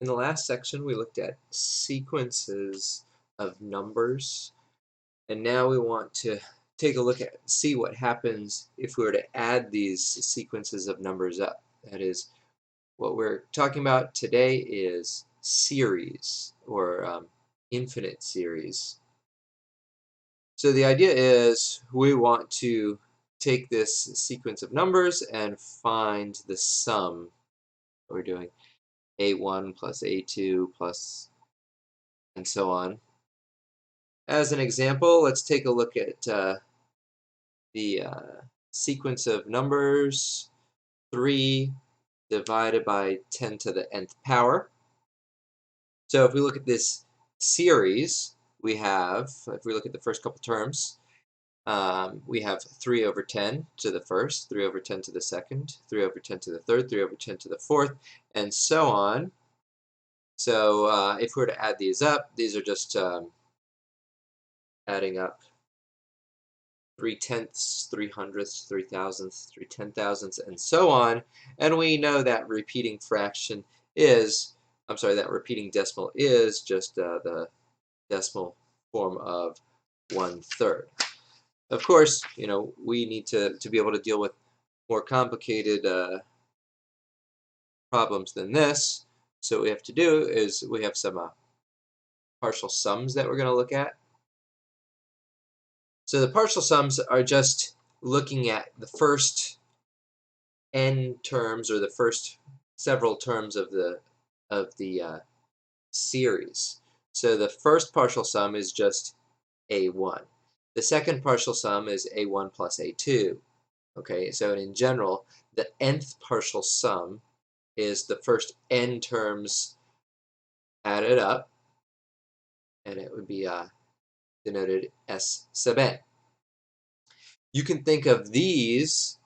In the last section, we looked at sequences of numbers, and now we want to take a look at see what happens if we were to add these sequences of numbers up. That is, what we're talking about today is series or infinite series. So the idea is we want to take this sequence of numbers and find the sum. We're doing a1 plus a2 plus and so on. As an example, let's take a look at the sequence of numbers 3 divided by 10 to the nth power. So if we look at this series, we have, if we look at the first couple terms, we have 3 over 10 to the first, 3 over 10 to the second, 3 over 10 to the third, 3 over 10 to the fourth, and so on. So if we were to add these up, these are just adding up 3/10ths, 3/100ths, 3/1000ths, 3/10,000ths, and so on. And we know that repeating fraction is, that repeating decimal is just the decimal form of 1/3. Of course, we need to be able to deal with more complicated problems than this. So what we have to do is we have some partial sums that we're going to look at. So the partial sums are just looking at the first n terms or the first several terms of the series. So the first partial sum is just a1. The second partial sum is a1 plus a2. Okay, so in general, the nth partial sum is the first n terms added up, and it would be denoted S sub n. You can think of these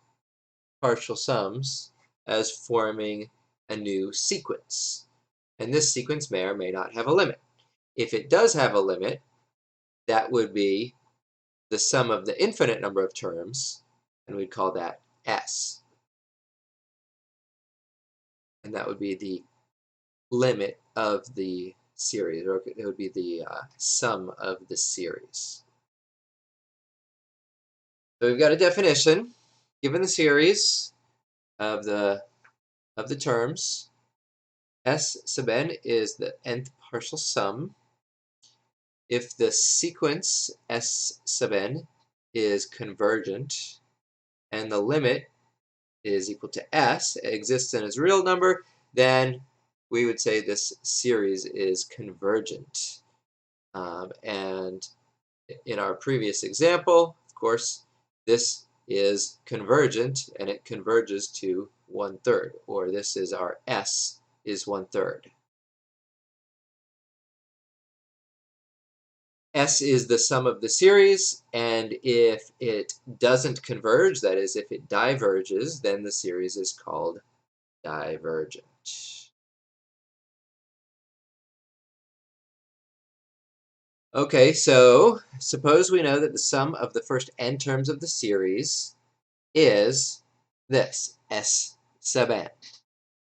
partial sums as forming a new sequence, and this sequence may or may not have a limit. If it does have a limit, that would be the sum of the infinite number of terms, and we'd call that S. And that would be the limit of the series, or it would be the sum of the series. So we've got a definition. Given the series of the terms, S sub n is the nth partial sum. If the sequence S sub n is convergent and the limit is equal to S, it exists in its real number, then we would say this series is convergent. And in our previous example, of course, this is convergent and it converges to 1/3, or this is our S is 1/3. S is the sum of the series, and if it doesn't converge, that is, if it diverges, then the series is called divergent. Okay, so suppose we know that the sum of the first n terms of the series is this, S sub n.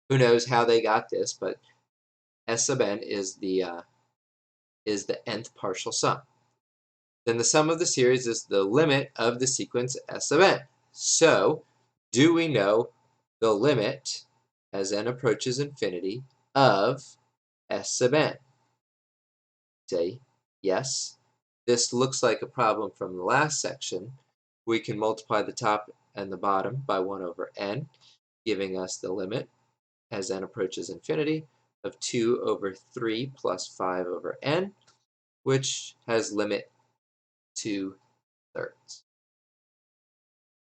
Who knows how they got this, but S sub n is the nth partial sum. Then the sum of the series is the limit of the sequence S sub n. So, do we know the limit as n approaches infinity of S sub n? Say yes. This looks like a problem from the last section. We can multiply the top and the bottom by 1 over n, giving us the limit as n approaches infinity of 2 over 3 plus 5 over n, which has limit 2/3.